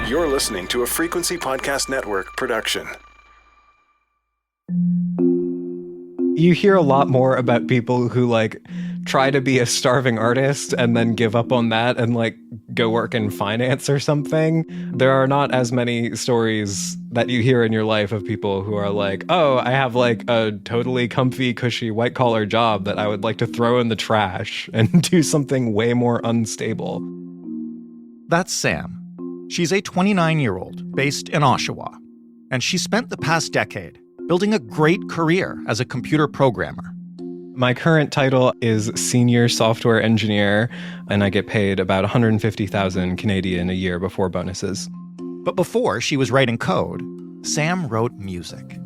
You're listening to a Frequency Podcast Network production. You hear a lot more about people who try to be a starving artist and then give up on that and go work in finance or something. There are not as many stories that you hear in your life of people who are oh, I have a totally comfy, cushy white collar job that I would like to throw in the trash and do something way more unstable. That's Sam. She's a 29-year-old based in Oshawa, and she spent the past decade building a great career as a computer programmer. My current title is Senior Software Engineer, and I get paid about 150,000 Canadian a year before bonuses. But before she was writing code, Sam wrote music.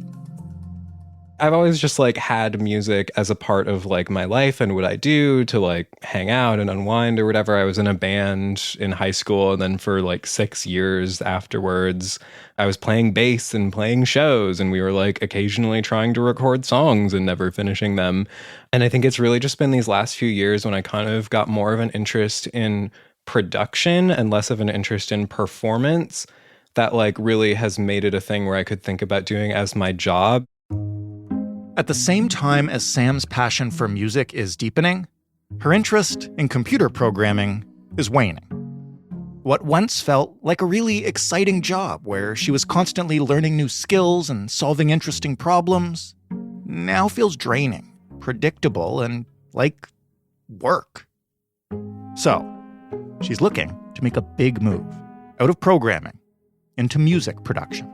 I've always just had music as a part of my life and what I do to hang out and unwind or whatever. I was in a band in high school, and then for 6 years afterwards, I was playing bass and playing shows, and we were occasionally trying to record songs and never finishing them. And I think it's really just been these last few years when I kind of got more of an interest in production and less of an interest in performance that really has made it a thing where I could think about doing as my job. At the same time as Sam's passion for music is deepening, her interest in computer programming is waning. What once felt like a really exciting job where she was constantly learning new skills and solving interesting problems now feels draining, predictable, and like work. So, she's looking to make a big move out of programming into music production.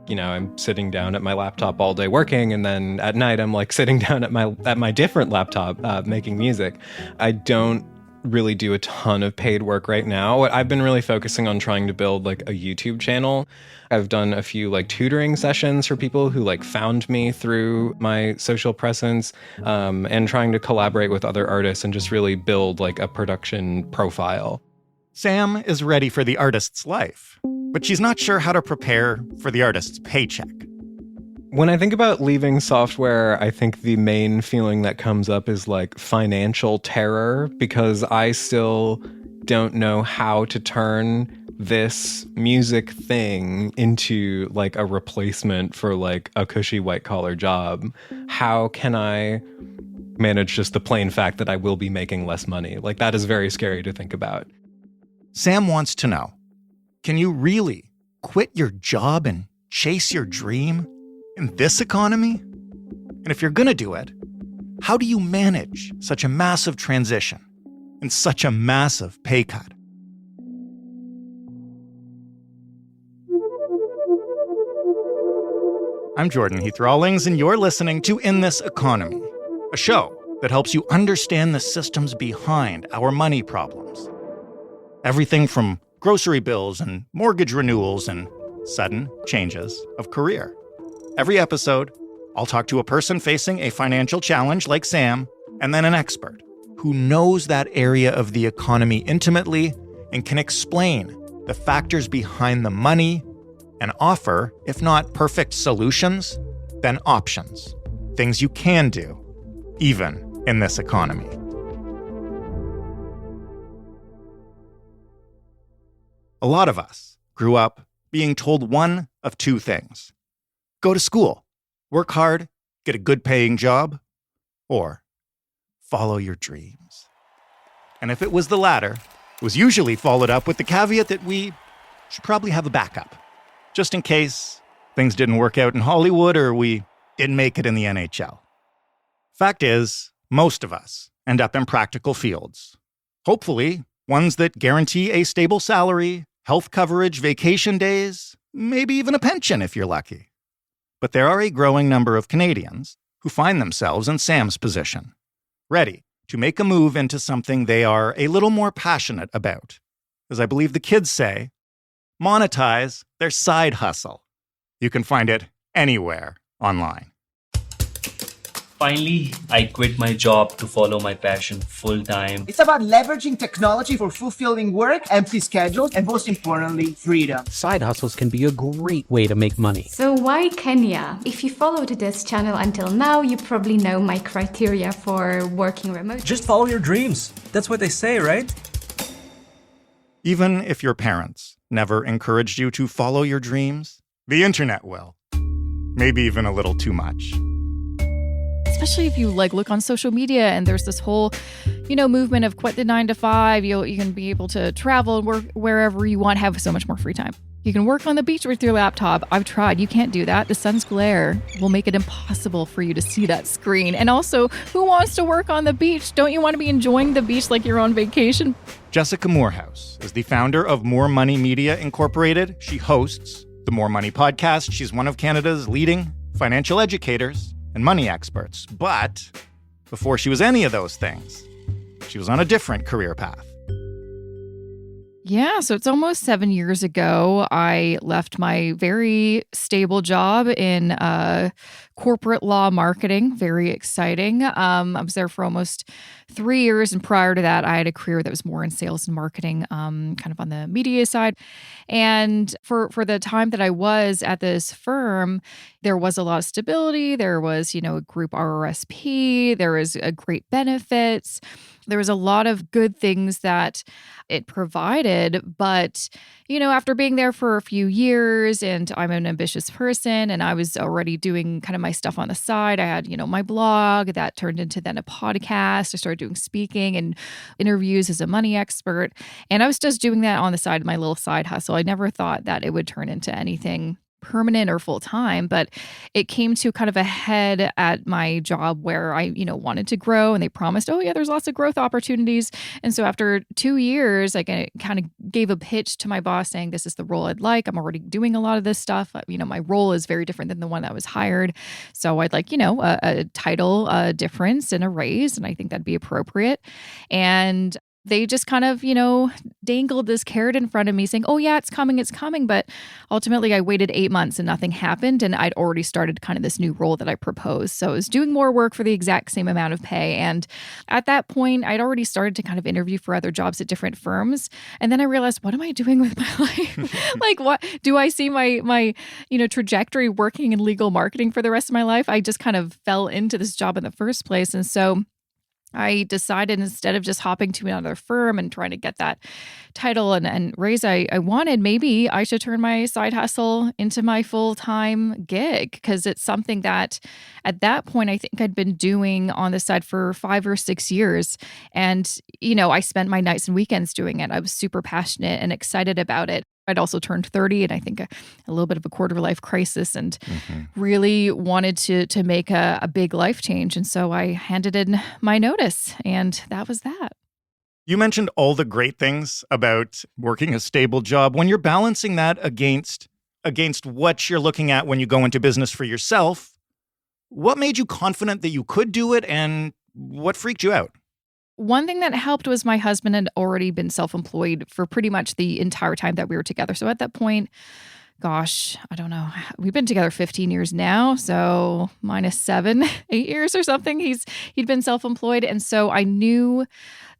I'm sitting down at my laptop all day working, and then at night I'm sitting down at my different laptop making music. I don't really do a ton of paid work right now. I've been really focusing on trying to build a YouTube channel. I've done a few tutoring sessions for people who found me through my social presence, and trying to collaborate with other artists and just really build a production profile. Sam is ready for the artist's life, but she's not sure how to prepare for the artist's paycheck. When I think about leaving software, I think the main feeling that comes up is financial terror, because I still don't know how to turn this music thing into a replacement for a cushy white collar job. How can I manage just the plain fact that I will be making less money? That is very scary to think about. Sam wants to know, can you really quit your job and chase your dream in this economy? And if you're going to do it, how do you manage such a massive transition and such a massive pay cut? I'm Jordan Heath Rawlings, and you're listening to In This Economy, a show that helps you understand the systems behind our money problems. Everything from grocery bills and mortgage renewals and sudden changes of career. Every episode, I'll talk to a person facing a financial challenge like Sam, and then an expert who knows that area of the economy intimately and can explain the factors behind the money and offer, if not perfect solutions, then options. Things you can do, even in this economy. A lot of us grew up being told one of two things. Go to school, work hard, get a good paying job, or follow your dreams. And if it was the latter, it was usually followed up with the caveat that we should probably have a backup, just in case things didn't work out in Hollywood or we didn't make it in the NHL. Fact is, most of us end up in practical fields. Hopefully, ones that guarantee a stable salary, health coverage, vacation days, maybe even a pension if you're lucky. But there are a growing number of Canadians who find themselves in Sam's position, ready to make a move into something they are a little more passionate about. As I believe the kids say, monetize their side hustle. You can find it anywhere online. Finally, I quit my job to follow my passion full-time. It's about leveraging technology for fulfilling work, empty schedules, and most importantly, freedom. Side hustles can be a great way to make money. So why Kenya? If you followed this channel until now, you probably know my criteria for working remote. Just follow your dreams. That's what they say, right? Even if your parents never encouraged you to follow your dreams? The internet will. Maybe even a little too much. Especially if you look on social media and there's this whole, movement of quit the 9 to 5. You can be able to travel and work wherever you want, have so much more free time. You can work on the beach with your laptop. I've tried. You can't do that. The sun's glare will make it impossible for you to see that screen. And also, who wants to work on the beach? Don't you want to be enjoying the beach like you're on vacation? Jessica Moorhouse is the founder of More Money Media Incorporated. She hosts the More Money podcast. She's one of Canada's leading financial educators and money experts. But before she was any of those things, she was on a different career path. Yeah, so it's almost 7 years ago. I left my very stable job in corporate law marketing. Very exciting. I was there for almost 3 years. And prior to that, I had a career that was more in sales and marketing, kind of on the media side. And for the time that I was at this firm, there was a lot of stability. There was, a group RRSP. There was a great benefits. There was a lot of good things that it provided. But, after being there for a few years, and I'm an ambitious person, and I was already doing kind of my stuff on the side. I had, my blog that turned into then a podcast. I started doing speaking and interviews as a money expert. And I was just doing that on the side of my little side hustle. I never thought that it would turn into anything permanent or full time, but it came to kind of a head at my job where I, wanted to grow, and they promised, oh yeah, there's lots of growth opportunities. And so after 2 years, I kind of gave a pitch to my boss saying, this is the role I'd like. I'm already doing a lot of this stuff. My role is very different than the one that was hired. So I'd like, a title difference and a raise. And I think that'd be appropriate. And they just kind of, dangled this carrot in front of me saying, oh yeah, it's coming. But ultimately I waited 8 months and nothing happened. And I'd already started kind of this new role that I proposed. So I was doing more work for the exact same amount of pay. And at that point, I'd already started to kind of interview for other jobs at different firms. And then I realized, what am I doing with my life? What do I see my trajectory working in legal marketing for the rest of my life? I just kind of fell into this job in the first place. And so I decided, instead of just hopping to another firm and trying to get that title and raise I wanted, maybe I should turn my side hustle into my full-time gig, because it's something that at that point I think I'd been doing on the side for 5 or 6 years. And, I spent my nights and weekends doing it. I was super passionate and excited about it. I'd also turned 30, and I think a little bit of a quarter-life crisis, and really wanted to make a big life change. And so I handed in my notice, and that was that. You mentioned all the great things about working a stable job. When you're balancing that against what you're looking at when you go into business for yourself, what made you confident that you could do it, and what freaked you out? One thing that helped was my husband had already been self-employed for pretty much the entire time that we were together. So at that point, gosh, I don't know. We've been together 15 years now. So minus 7, 8 years or something. He'd been self-employed. And so I knew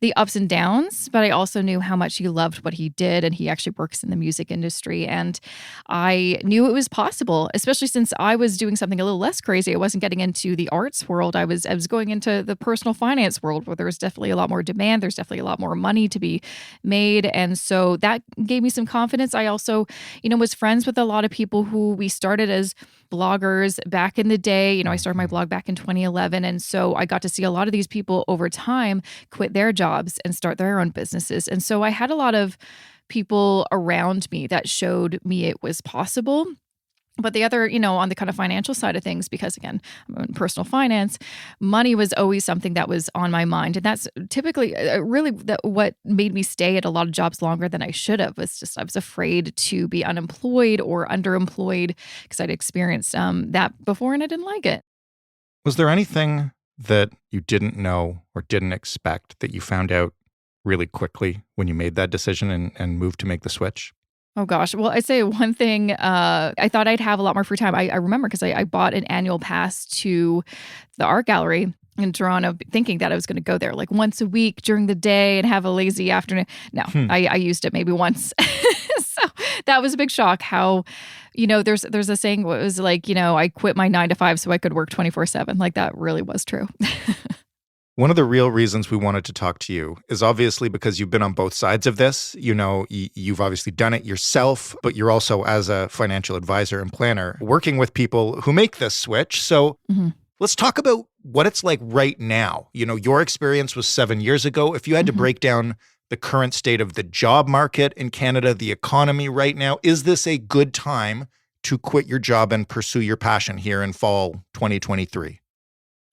the ups and downs, but I also knew how much he loved what he did. And he actually works in the music industry. And I knew it was possible, especially since I was doing something a little less crazy. I wasn't getting into the arts world. I was going into the personal finance world, where there's definitely a lot more demand. There's definitely a lot more money to be made. And so that gave me some confidence. I also, was friends with a lot of people who we started as bloggers back in the day. I started my blog back in 2011. And so I got to see a lot of these people over time quit their jobs and start their own businesses. And so I had a lot of people around me that showed me it was possible. But the other, on the kind of financial side of things, because again, I'm in personal finance, money was always something that was on my mind. And that's typically really what made me stay at a lot of jobs longer than I should have. Was just I was afraid to be unemployed or underemployed, because I'd experienced that before and I didn't like it. Was there anything that you didn't know or didn't expect that you found out really quickly when you made that decision and moved to make the switch? Oh gosh. Well, I'd say one thing, I thought I'd have a lot more free time. I remember because I bought an annual pass to the art gallery in Toronto, thinking that I was going to go there like once a week during the day and have a lazy afternoon. No, I used it maybe once. So that was a big shock how, there's a saying, it was like, I quit my 9 to 5 so I could work 24/7. Like that really was true. One of the real reasons we wanted to talk to you is obviously because you've been on both sides of this. You know, you've obviously done it yourself, but you're also, as a financial advisor and planner, working with people who make this switch. So let's talk about what it's like right now. You know, your experience was 7 years ago. If you had to break down the current state of the job market in Canada, the economy right now, is this a good time to quit your job and pursue your passion here in fall 2023?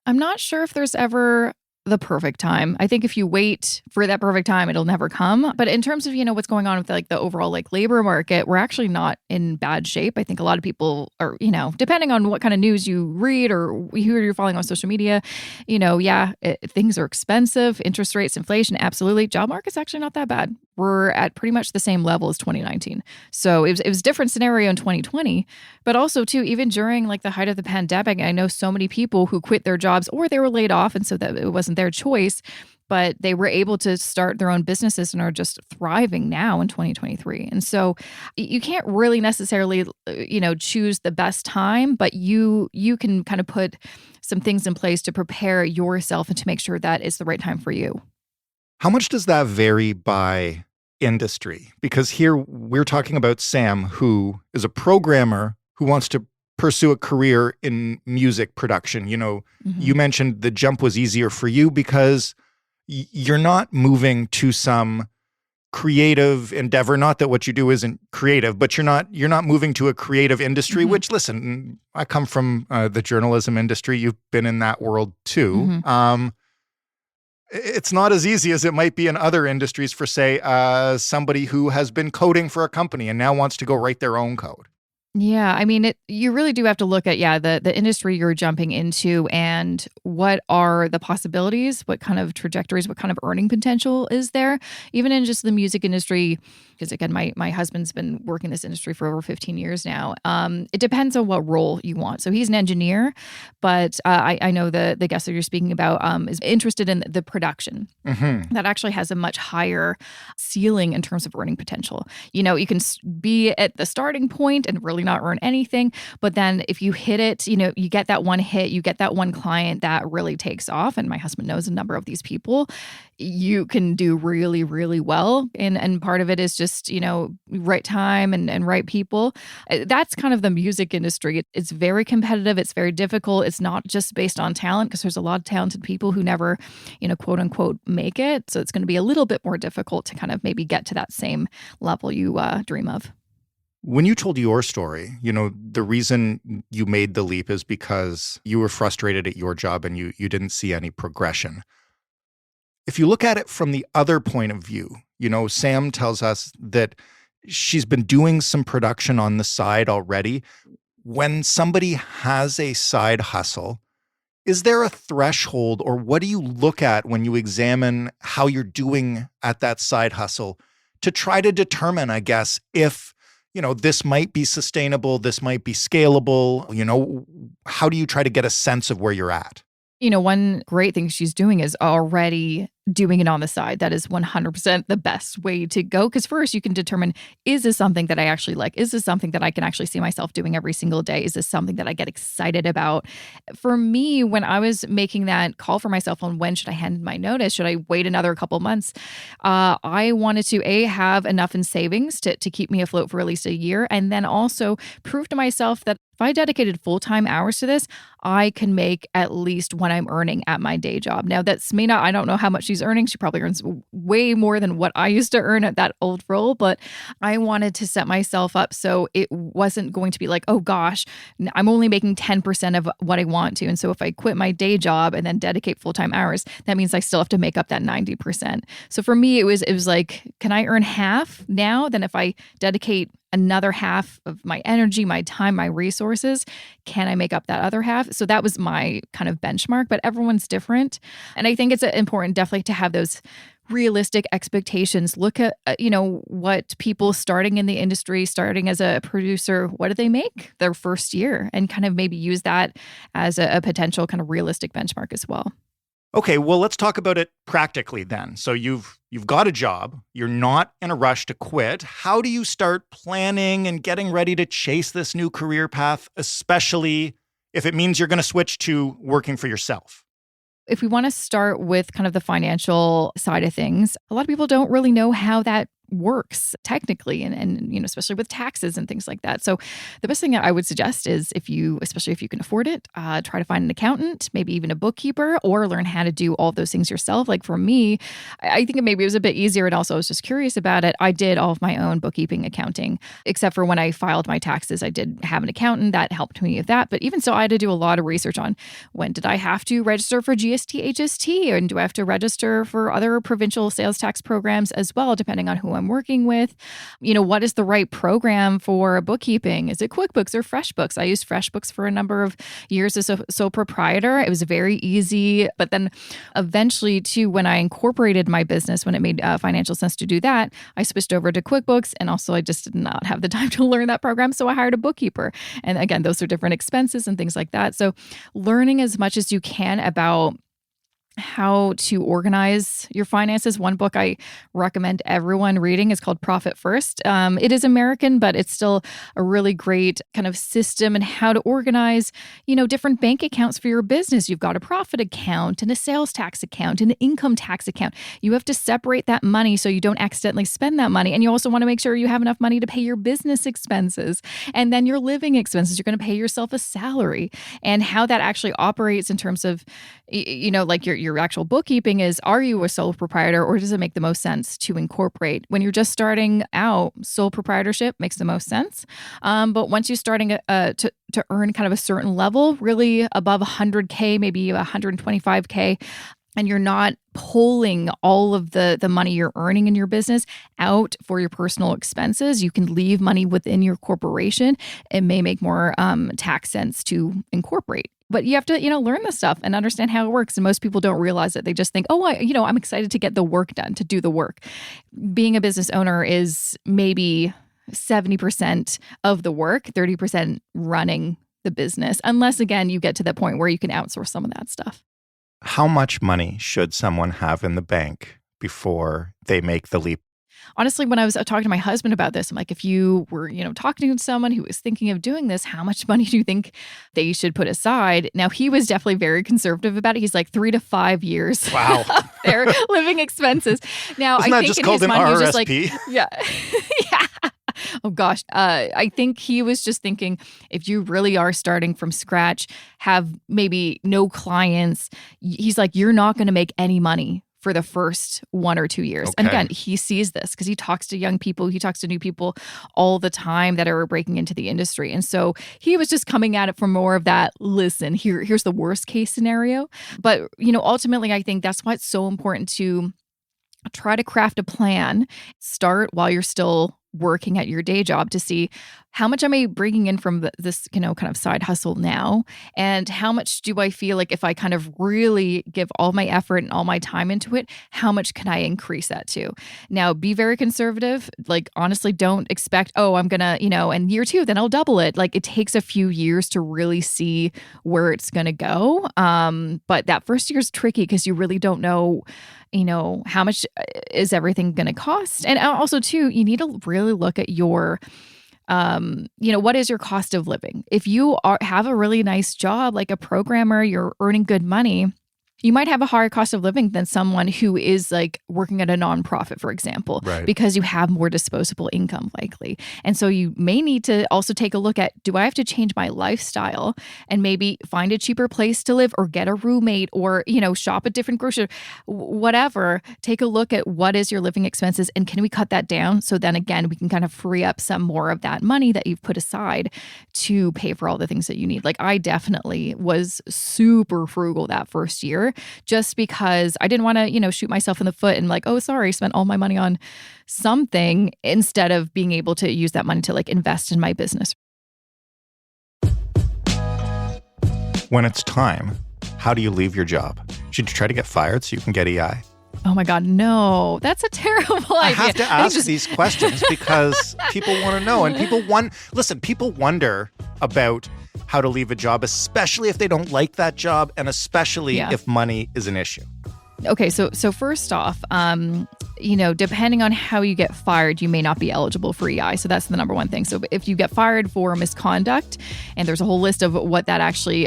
I'm not sure if there's ever the perfect time. I think if you wait for that perfect time, it'll never come. But in terms of, what's going on with like the overall like labor market, we're actually not in bad shape. I think a lot of people are, depending on what kind of news you read or who you're following on social media, things are expensive, interest rates, inflation, absolutely. Job market's actually not that bad. We're at pretty much the same level as 2019. So it was a different scenario in 2020, but also too, even during like the height of the pandemic, I know so many people who quit their jobs or they were laid off. And so that it wasn't their choice, but they were able to start their own businesses and are just thriving now in 2023. And so you can't really necessarily, choose the best time, but you can kind of put some things in place to prepare yourself and to make sure that it's the right time for you. How much does that vary by industry? Because here we're talking about Sam, who is a programmer who wants to pursue a career in music production. You mentioned the jump was easier for you because you're not moving to some creative endeavor. Not that what you do isn't creative, but you're not moving to a creative industry, which, listen, I come from the journalism industry. You've been in that world too. It's not as easy as it might be in other industries for, say, somebody who has been coding for a company and now wants to go write their own code. Yeah, I mean, you really do have to look at, the industry you're jumping into and what are the possibilities, what kind of trajectories, what kind of earning potential is there, even in just the music industry. Because again, my husband's been working this industry for over 15 years now. It depends on what role you want. So he's an engineer, but I know the guest that you're speaking about is interested in the production. That actually has a much higher ceiling in terms of earning potential. You can be at the starting point and really not earn anything. But then if you hit it, you get that one hit, you get that one client that really takes off. And my husband knows a number of these people. You can do really, really well. And part of it is just, right time and right people. That's kind of the music industry. It's very competitive. It's very difficult. It's not just based on talent because there's a lot of talented people who never, quote unquote, make it. So it's going to be a little bit more difficult to kind of maybe get to that same level you dream of. When you told your story, the reason you made the leap is because you were frustrated at your job and you didn't see any progression. If you look at it from the other point of view, Sam tells us that she's been doing some production on the side already. When somebody has a side hustle, is there a threshold or what do you look at when you examine how you're doing at that side hustle to try to determine, I guess, if this might be sustainable, this might be scalable, how do you try to get a sense of where you're at? One great thing she's doing is already doing it on the side. That is 100% the best way to go. Because first you can determine, is this something that I actually like? Is this something that I can actually see myself doing every single day? Is this something that I get excited about? For me, when I was making that call for myself on when should I hand in my notice, should I wait another couple months? I wanted to have enough in savings to keep me afloat for at least a year. And then also prove to myself that if I dedicated full-time hours to this, I can make at least what I'm earning at my day job. Now I don't know how much she's earning. She probably earns way more than what I used to earn at that old role, but I wanted to set myself up so it wasn't going to be like, oh gosh, I'm only making 10% of what I want to. And so if I quit my day job and then dedicate full-time hours, that means I still have to make up that 90%. So for me, it was like, can I earn half now than if I dedicate another half of my energy, my time, my resources? Can I make up that other half? So that was my kind of benchmark, but everyone's different. And I think it's important definitely to have those realistic expectations. Look at, what people starting in the industry, starting as a producer, what do they make their first year? And kind of maybe use that as a potential kind of realistic benchmark as well. Okay, well, let's talk about it practically then. So you've got a job. You're not in a rush to quit. How do you start planning and getting ready to chase this new career path, especially if it means you're going to switch to working for yourself? If we want to start with kind of the financial side of things, a lot of people don't really know how that works technically and especially with taxes and things like that. So the best thing that I would suggest is especially if you can afford it, try to find an accountant, maybe even a bookkeeper, or learn how to do all of those things yourself. Like for me, I think maybe it was a bit easier, and also I was just curious about it. I did all of my own bookkeeping, accounting, except for when I filed my taxes. I did have an accountant that helped me with that. But even so, I had to do a lot of research on when did I have to register for GST, HST, and do I have to register for other provincial sales tax programs as well, depending on who I'm working with. What is the right program for bookkeeping? Is it QuickBooks or FreshBooks? I used FreshBooks for a number of years as a sole proprietor. It was very easy. But then eventually, too, when I incorporated my business, when it made financial sense to do that, I switched over to QuickBooks. And also, I just did not have the time to learn that program. So I hired a bookkeeper. And again, those are different expenses and things like that. So learning as much as you can about how to organize your finances. One book I recommend everyone reading is called Profit First. It is American, but it's still a really great kind of system and how to organize, different bank accounts for your business. You've got a profit account and a sales tax account and an income tax account. You have to separate that money so you don't accidentally spend that money. And you also want to make sure you have enough money to pay your business expenses and then your living expenses. You're going to pay yourself a salary, and how that actually operates in terms of, like your actual bookkeeping is, are you a sole proprietor, or does it make the most sense to incorporate? When you're just starting out, sole proprietorship makes the most sense. But once you're starting to earn kind of a certain level, really above 100K, maybe 125K, and you're not pulling all of the money you're earning in your business out for your personal expenses, you can leave money within your corporation. It may make more tax sense to incorporate. But you have to, learn this stuff and understand how it works. And most people don't realize it. They just think, I'm excited to get the work done, to do the work. Being a business owner is maybe 70% of the work, 30% running the business. Unless, again, you get to the point where you can outsource some of that stuff. How much money should someone have in the bank before they make the leap? Honestly, when I was talking to my husband about this, I'm like, if you were, talking to someone who was thinking of doing this, how much money do you think they should put aside? Now, he was definitely very conservative about it. He's like 3 to 5 years. Wow. Of their living expenses. Now, Isn't I that think just in called his an mind, he was just RRSP? like, yeah. Yeah. Oh, gosh. I think he was just thinking, if you really are starting from scratch, have maybe no clients, he's like, you're not going to make any money for the first 1 or 2 years. Okay. And again, he sees this because he talks to young people, he talks to new people all the time that are breaking into the industry. And so he was just coming at it from more of that, listen, here's the worst case scenario. But, ultimately, I think that's why it's so important to try to craft a plan, start while you're still working at your day job to see how much am I bringing in from this, kind of side hustle now? And how much do I feel like if I kind of really give all my effort and all my time into it, how much can I increase that to? Now, be very conservative. Like, honestly, don't expect, I'm going to, in year 2, then I'll double it. Like, it takes a few years to really see where it's going to go. But that first year is tricky because you really don't know, how much is everything going to cost? And also, too, you need to really look at your what is your cost of living? If you have a really nice job, like a programmer, you're earning good money, you might have a higher cost of living than someone who is like working at a nonprofit, for example, Right. because you have more disposable income likely. And so you may need to also take a look at, do I have to change my lifestyle and maybe find a cheaper place to live or get a roommate or, shop at different grocery, whatever. Take a look at what is your living expenses and can we cut that down? So then again, we can kind of free up some more of that money that you've put aside to pay for all the things that you need. Like, I definitely was super frugal that first year, just because I didn't want to, shoot myself in the foot and like, oh, sorry, I spent all my money on something instead of being able to use that money to like invest in my business. When it's time, how do you leave your job? Should you try to get fired so you can get EI? Oh my God, no, that's a terrible idea. I have to ask these questions because people want to know. And people wonder about how to leave a job, especially if they don't like that job and especially if money is an issue. Okay, so first off, depending on how you get fired, you may not be eligible for EI. So that's the number one thing. So if you get fired for misconduct, and there's a whole list of what that actually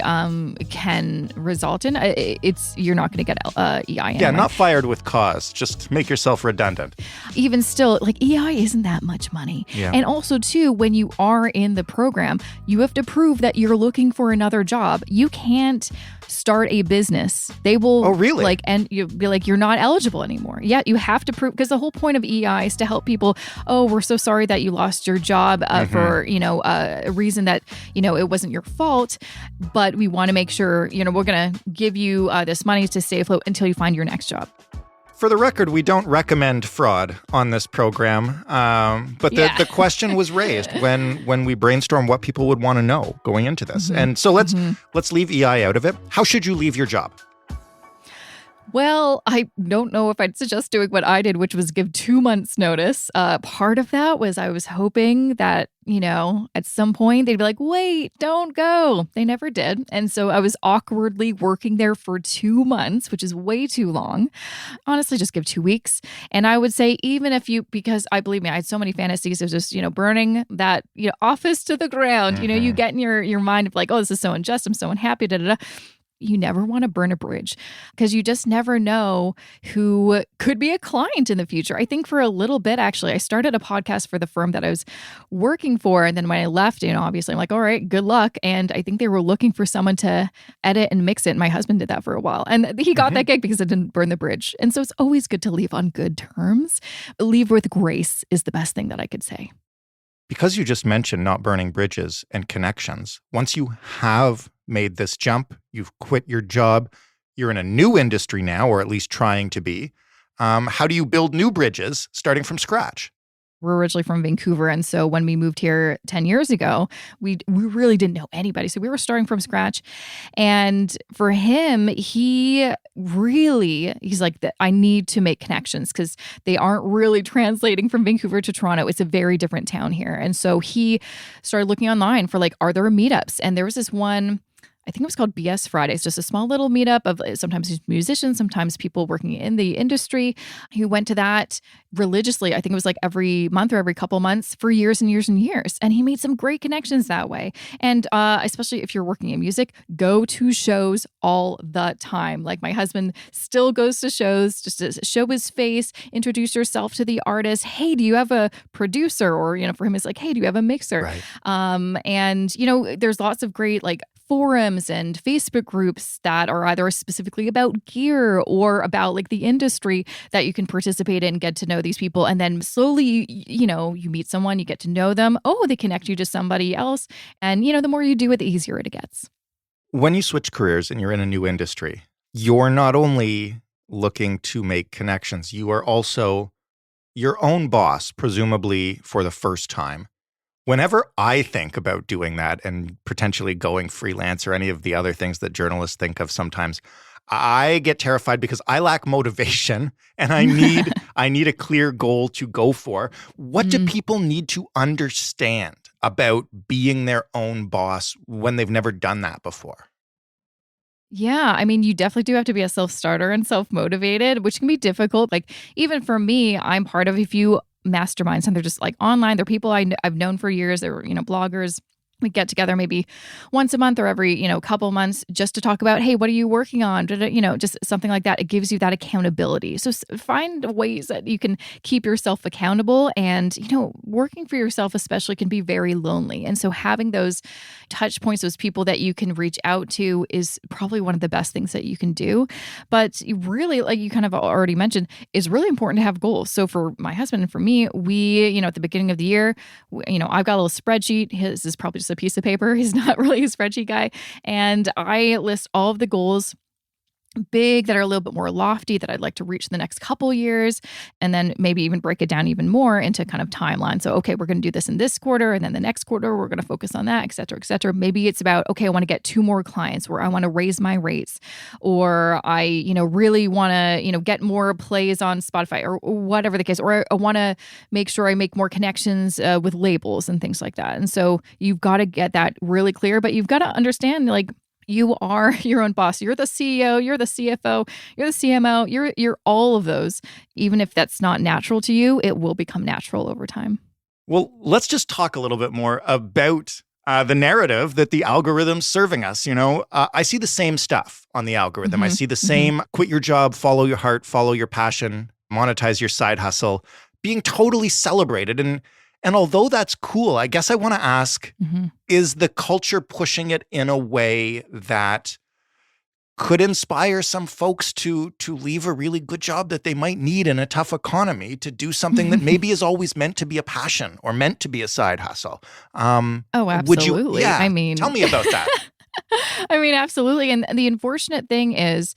can result in, you're not going to get EI. Anyway. Yeah, not fired with cause. Just make yourself redundant. Even still, like EI isn't that much money. Yeah. And also, too, when you are in the program, you have to prove that you're looking for another job. You can't start a business. They will. Oh, really? And you'll be like, you're not eligible anymore. Yeah, you have to prove, because the whole point of EI is to help people. Oh, we're so sorry that you lost your job for a reason that it wasn't your fault, but we want to make sure we're going to give you this money to stay afloat until you find your next job. For the record, we don't recommend fraud on this program, but the question was raised when we brainstormed what people would want to know going into this. Mm-hmm. And so let's leave EI out of it. How should you leave your job? Well, I don't know if I'd suggest doing what I did, which was give 2 months notice. Part of that was I was hoping that, at some point they'd be like, wait, don't go. They never did. And so I was awkwardly working there for 2 months, which is way too long. Honestly, just give 2 weeks. And I would say, even if because I believe me, I had so many fantasies of just, burning that, office to the ground. Mm-hmm. You get in your mind of like, oh, this is so unjust. I'm so unhappy. Da, da, da. You never want to burn a bridge, because you just never know who could be a client in the future. I think for a little bit, actually, I started a podcast for the firm that I was working for. And then when I left, obviously I'm like, all right, good luck. And I think they were looking for someone to edit and mix it. My husband did that for a while. And he got that gig because it didn't burn the bridge. And so it's always good to leave on good terms. Leave with grace is the best thing that I could say. Because you just mentioned not burning bridges and connections, once you have made this jump, you've quit your job, you're in a new industry now, or at least trying to be. How do you build new bridges starting from scratch? We're originally from Vancouver. And so when we moved here 10 years ago, we really didn't know anybody. So we were starting from scratch. And for him, he's like, I need to make connections, because they aren't really translating from Vancouver to Toronto. It's a very different town here. And so he started looking online for are there meetups? And there was this one, I think it was called BS Fridays, just a small little meetup of sometimes musicians, sometimes people working in the industry. He went to that religiously. I think it was every month or every couple months for years and years and years. And he made some great connections that way. And especially if you're working in music, go to shows all the time. Like my husband still goes to shows just to show his face, introduce yourself to the artist. Hey, do you have a producer? Or, for him, it's like, hey, do you have a mixer? Right. And, there's lots of great forums and Facebook groups that are either specifically about gear or about the industry that you can participate in, get to know these people. And then slowly, you meet someone, you get to know them. Oh, they connect you to somebody else. And, the more you do it, the easier it gets. When you switch careers and you're in a new industry, you're not only looking to make connections, you are also your own boss, presumably for the first time. Whenever I think about doing that and potentially going freelance or any of the other things that journalists think of sometimes, I get terrified because I lack motivation and I need a clear goal to go for. What do people need to understand about being their own boss when they've never done that before? Yeah, I mean, you definitely do have to be a self-starter and self-motivated, which can be difficult. Even for me, I'm part of a few masterminds, and they're just online. They're people I've known for years. They're, bloggers. We get together maybe once a month or every, couple months just to talk about, hey, what are you working on? Just something like that. It gives you that accountability. So find ways that you can keep yourself accountable. And, working for yourself especially can be very lonely. And so having those touch points, those people that you can reach out to is probably one of the best things that you can do. But really, like you kind of already mentioned, it's really important to have goals. So for my husband and for me, we, at the beginning of the year, I've got a little spreadsheet. His is probably just a piece of paper. He's not really a spreadsheet guy. And I list all of the goals, big that are a little bit more lofty that I'd like to reach the next couple years, and then maybe even break it down even more into kind of timeline. So, okay, we're going to do this in this quarter, and then the next quarter, we're going to focus on that, et cetera, et cetera. Maybe it's about, okay, I want to get 2 more clients, or I want to raise my rates, or I, really want to, get more plays on Spotify, or whatever the case, or I want to make sure I make more connections with labels and things like that. And so you've got to get that really clear, but you've got to understand, You are your own boss. You're the CEO, you're the CFO, you're the CMO, you're all of those. Even if that's not natural to you, it will become natural over time. Well, let's just talk a little bit more about the narrative that the algorithm's serving us. I see the same stuff on the algorithm. I see the same quit your job, follow your heart, follow your passion, monetize your side hustle, being totally celebrated. And although that's cool, I guess I want to ask, is the culture pushing it in a way that could inspire some folks to leave a really good job that they might need in a tough economy to do something that maybe is always meant to be a passion or meant to be a side hustle? Oh, absolutely. Tell me about that. I mean, absolutely. And the unfortunate thing is,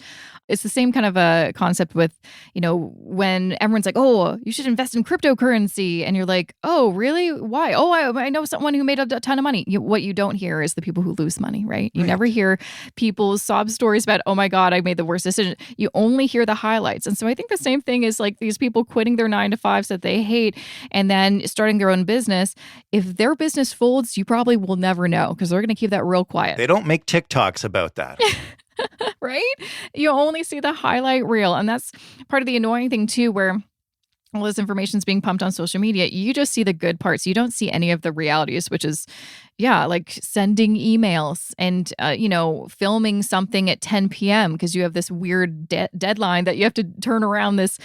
it's the same kind of a concept with, when everyone's like, oh, you should invest in cryptocurrency. And you're like, oh, really? Why? Oh, I know someone who made a ton of money. What you don't hear is the people who lose money, right? You never hear people's sob stories about, oh my God, I made the worst decision. You only hear the highlights. And so I think the same thing is like these people quitting their 9-to-5s that they hate and then starting their own business. If their business folds, you probably will never know because they're going to keep that real quiet. They don't make TikToks about that. Right? You only see the highlight reel. And that's part of the annoying thing too, where all this information is being pumped on social media. You just see the good parts. You don't see any of the realities, which is, like sending emails and, filming something at 10 p.m. because you have this weird deadline that you have to turn around this,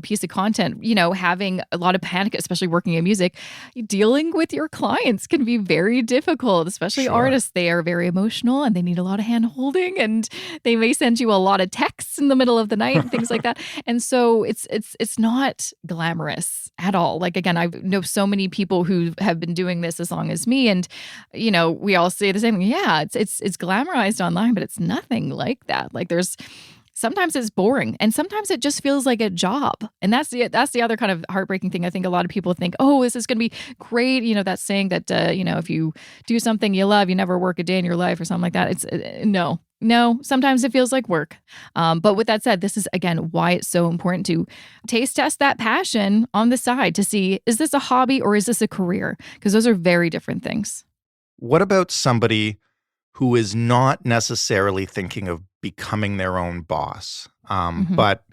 piece of content, having a lot of panic, especially working in music. Dealing with your clients can be very difficult, especially artists. They are very emotional and they need a lot of hand holding and they may send you a lot of texts in the middle of the night and things like that. And so it's not glamorous at all. Like, again, I know so many people who have been doing this as long as me, and we all say the same thing. Yeah, it's glamorized online, but it's nothing like that. Like, sometimes it's boring, and sometimes it just feels like a job. And that's the other kind of heartbreaking thing. I think a lot of people think, oh, this is going to be great. That saying that if you do something you love, you never work a day in your life or something like that. It's no, sometimes it feels like work. But with that said, this is, again, why it's so important to taste test that passion on the side to see, is this a hobby or is this a career? Because those are very different things. What about somebody who is not necessarily thinking of becoming their own boss, but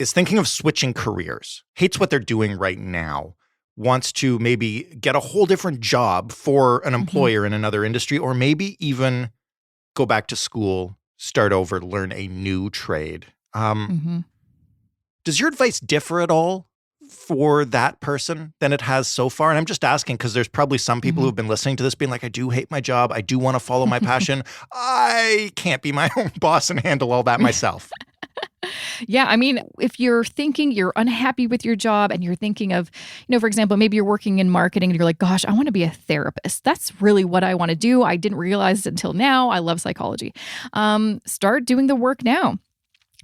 is thinking of switching careers, hates what they're doing right now, wants to maybe get a whole different job for an employer in another industry, or maybe even go back to school, start over, learn a new trade. Does your advice differ at all for that person than it has so far? And I'm just asking because there's probably some people who've been listening to this being like, I do hate my job. I do want to follow my passion. I can't be my own boss and handle all that myself. Yeah, I mean, if you're thinking you're unhappy with your job and you're thinking of, for example, maybe you're working in marketing and you're like, gosh, I want to be a therapist. That's really what I want to do. I didn't realize it until now. I love psychology. Start doing the work now.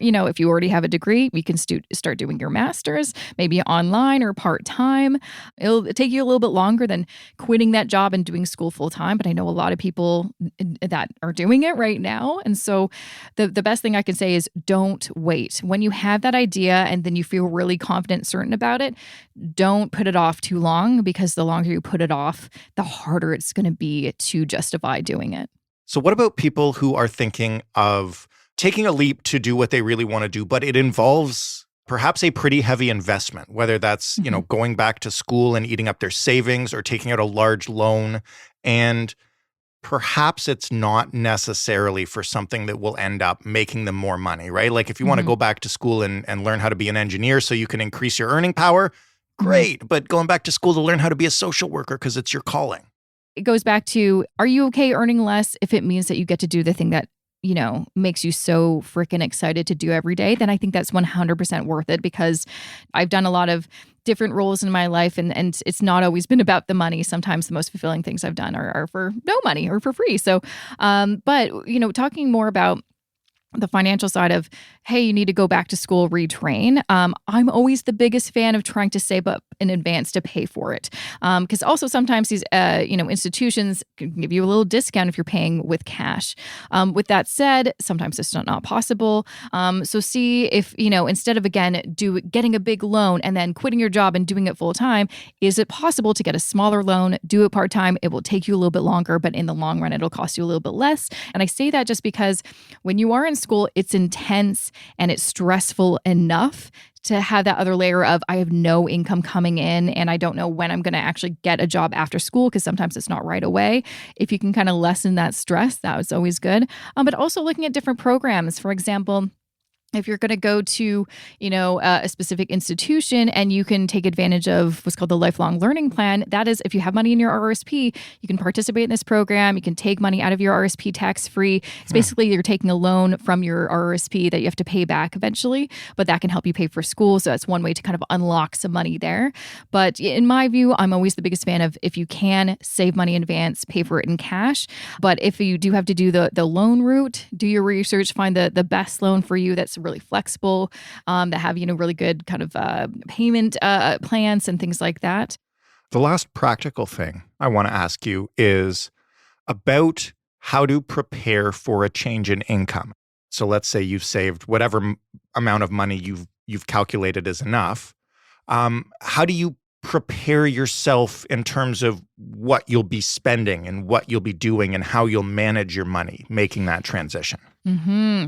If you already have a degree, you can start doing your master's, maybe online or part-time. It'll take you a little bit longer than quitting that job and doing school full-time, but I know a lot of people that are doing it right now. And so the best thing I can say is don't wait. When you have that idea and then you feel really confident and certain about it, don't put it off too long, because the longer you put it off, the harder it's going to be to justify doing it. So what about people who are thinking of taking a leap to do what they really want to do, but it involves perhaps a pretty heavy investment, whether that's, going back to school and eating up their savings or taking out a large loan. And perhaps it's not necessarily for something that will end up making them more money, right? Like if you want to go back to school and learn how to be an engineer so you can increase your earning power, great. But going back to school to learn how to be a social worker because it's your calling. It goes back to, are you okay earning less if it means that you get to do the thing that makes you so freaking excited to do every day? Then I think that's 100% worth it, because I've done a lot of different roles in my life and it's not always been about the money. Sometimes the most fulfilling things I've done are for no money or for free. So, but, talking more about the financial side of, hey, you need to go back to school, retrain. I'm always the biggest fan of trying to save up in advance to pay for it. Because also sometimes these, institutions can give you a little discount if you're paying with cash. With that said, sometimes it's not possible. So see if, instead of, again, getting a big loan and then quitting your job and doing it full time, is it possible to get a smaller loan, do it part time? It will take you a little bit longer, but in the long run, it'll cost you a little bit less. And I say that just because when you are in school, it's intense and it's stressful enough to have that other layer of, I have no income coming in and I don't know when I'm going to actually get a job after school, because sometimes it's not right away. If you can kind of lessen that stress, that was always good. But also looking at different programs. For example, if you're going to go to, a specific institution and you can take advantage of what's called the lifelong learning plan, that is, if you have money in your RSP, you can participate in this program. You can take money out of your RSP tax-free. It's basically you're taking a loan from your RSP that you have to pay back eventually, but that can help you pay for school. So that's one way to kind of unlock some money there. But in my view, I'm always the biggest fan of, if you can save money in advance, pay for it in cash. But if you do have to do the loan route, do your research, find the best loan for you that's really flexible, that have, really good kind of payment plans and things like that. The last practical thing I want to ask you is about how to prepare for a change in income. So let's say you've saved whatever amount of money you've calculated is enough. How do you prepare yourself in terms of what you'll be spending and what you'll be doing and how you'll manage your money making that transition?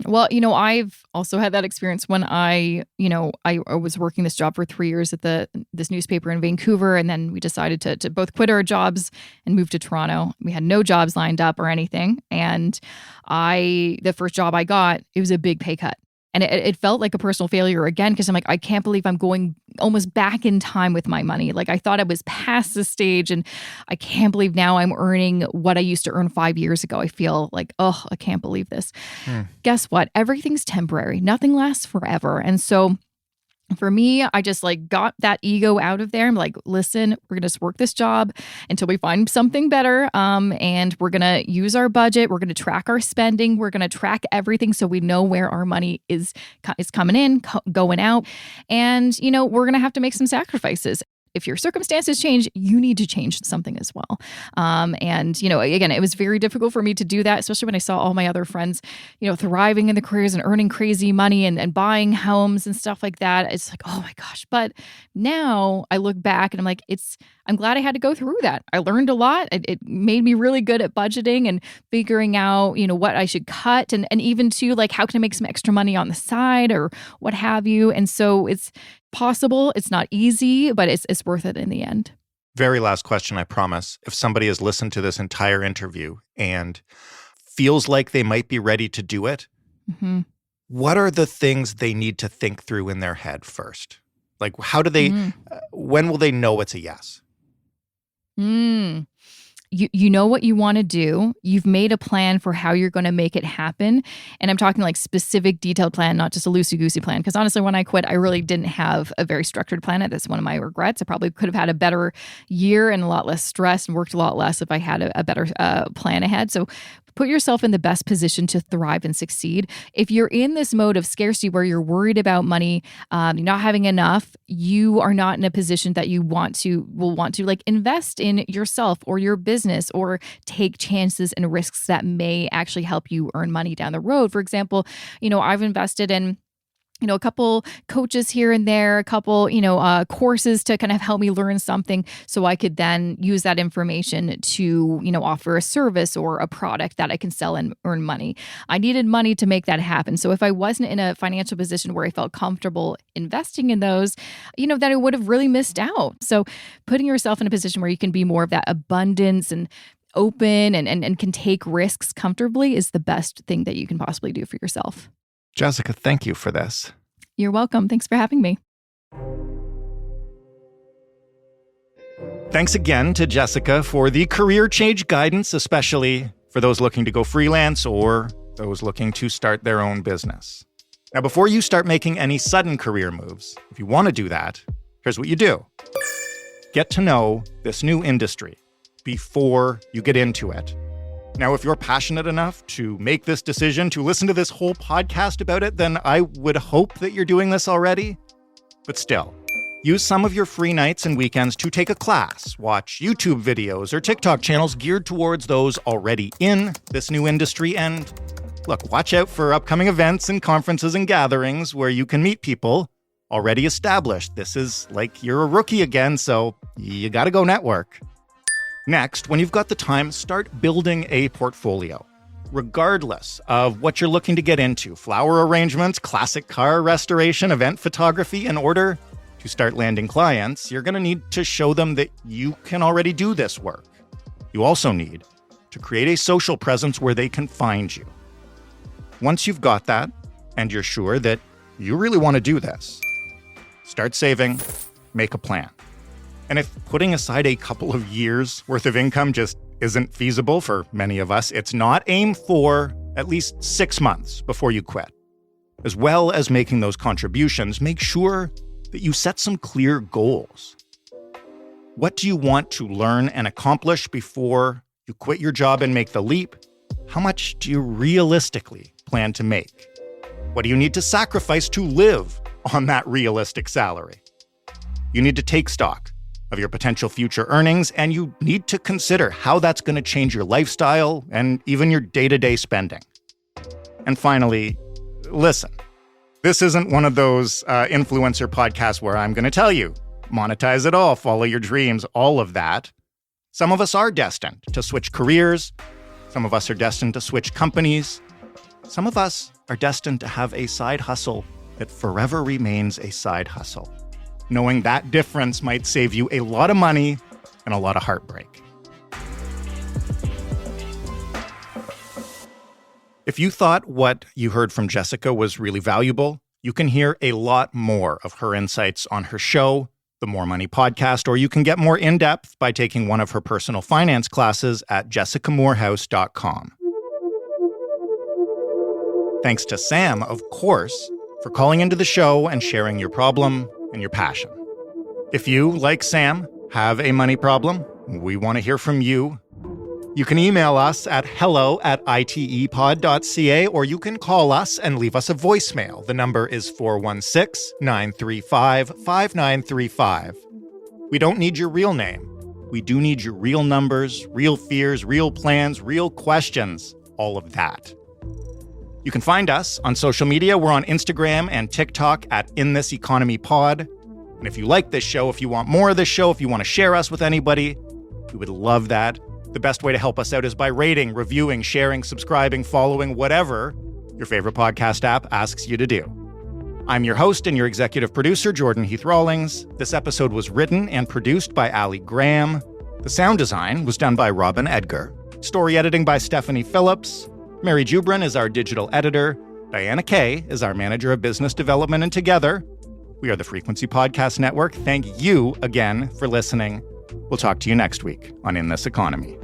Well, I've also had that experience when I was working this job for 3 years at this newspaper in Vancouver, and then we decided to both quit our jobs and move to Toronto. We had no jobs lined up or anything, and the first job I got, it was a big pay cut. And it felt like a personal failure again, because I'm like, I can't believe I'm going almost back in time with my money. Like, I thought I was past this stage, and I can't believe now I'm earning what I used to earn 5 years ago. I feel like, oh, I can't believe this. Guess what? Everything's temporary. Nothing lasts forever. And so for me, I just got that ego out of there. I'm like, listen, we're going to just work this job until we find something better. And we're going to use our budget. We're going to track our spending. We're going to track everything so we know where our money is coming in, going out. And, we're going to have to make some sacrifices. If your circumstances change, you need to change something as well. And, again, it was very difficult for me to do that, especially when I saw all my other friends, thriving in the careers and earning crazy money and buying homes and stuff like that. It's like, oh my gosh. But now I look back and I'm like, I'm glad I had to go through that. I learned a lot. It made me really good at budgeting and figuring out, what I should cut and even to how can I make some extra money on the side or what have you. And so it's possible. It's not easy, but it's worth it in the end. Very last question, I promise. If somebody has listened to this entire interview and feels like they might be ready to do it, what are the things they need to think through in their head first? How do they, when will they know it's a yes? You know what you want to do. You've made a plan for how you're going to make it happen. And I'm talking specific detailed plan, not just a loosey-goosey plan. Because honestly, when I quit, I really didn't have a very structured plan. That's one of my regrets. I probably could have had a better year and a lot less stress and worked a lot less if I had a better plan ahead. So put yourself in the best position to thrive and succeed. If you're in this mode of scarcity where you're worried about money, you're not having enough, you are not in a position that you will want to invest in yourself or your business or take chances and risks that may actually help you earn money down the road. For example, I've invested in a couple coaches here and there, a couple, courses to kind of help me learn something so I could then use that information to, offer a service or a product that I can sell and earn money. I needed money to make that happen. So if I wasn't in a financial position where I felt comfortable investing in those, then I would have really missed out. So putting yourself in a position where you can be more of that abundance and open and can take risks comfortably is the best thing that you can possibly do for yourself. Jessica, thank you for this. You're welcome. Thanks for having me. Thanks again to Jessica for the career change guidance, especially for those looking to go freelance or those looking to start their own business. Now, before you start making any sudden career moves, if you want to do that, here's what you do. Get to know this new industry before you get into it. Now, if you're passionate enough to make this decision, to listen to this whole podcast about it, then I would hope that you're doing this already. But still, use some of your free nights and weekends to take a class, watch YouTube videos or TikTok channels geared towards those already in this new industry, and look, watch out for upcoming events and conferences and gatherings where you can meet people already established. This is like you're a rookie again, so you gotta go network. Next, when you've got the time, start building a portfolio. Regardless of what you're looking to get into, flower arrangements, classic car restoration, event photography, in order to start landing clients, you're going to need to show them that you can already do this work. You also need to create a social presence where they can find you. Once you've got that, and you're sure that you really want to do this, start saving, make a plan. And if putting aside a couple of years worth of income just isn't feasible for many of us, it's not. Aim for at least 6 months before you quit. As well as making those contributions, make sure that you set some clear goals. What do you want to learn and accomplish before you quit your job and make the leap? How much do you realistically plan to make? What do you need to sacrifice to live on that realistic salary? You need to take stock of your potential future earnings, and you need to consider how that's going to change your lifestyle and even your day-to-day spending. And finally, listen. This isn't one of those influencer podcasts where I'm going to tell you, monetize it all, follow your dreams, all of that. Some of us are destined to switch careers. Some of us are destined to switch companies. Some of us are destined to have a side hustle that forever remains a side hustle. Knowing that difference might save you a lot of money and a lot of heartbreak. If you thought what you heard from Jessica was really valuable, you can hear a lot more of her insights on her show, the More Money Podcast, or you can get more in-depth by taking one of her personal finance classes at jessicamoorhouse.com. Thanks to Sam, of course, for calling into the show and sharing your problem and your passion. If you, like Sam, have a money problem, we want to hear from you. You can email us at hello@itepod.ca, or you can call us and leave us a voicemail. The number is 416-935-5935. We don't need your real name. We do need your real numbers, real fears, real plans, real questions, all of that. You can find us on social media. We're on Instagram and TikTok at InThisEconomyPod. And if you like this show, if you want more of this show, if you want to share us with anybody, we would love that. The best way to help us out is by rating, reviewing, sharing, subscribing, following, whatever your favorite podcast app asks you to do. I'm your host and your executive producer, Jordan Heath Rawlings. This episode was written and produced by Ali Graham. The sound design was done by Robin Edgar. Story editing by Stephanie Phillips. Mary Jubrin is our digital editor. Diana Kay is our manager of business development. And together, we are the Frequency Podcast Network. Thank you again for listening. We'll talk to you next week on In This Economy.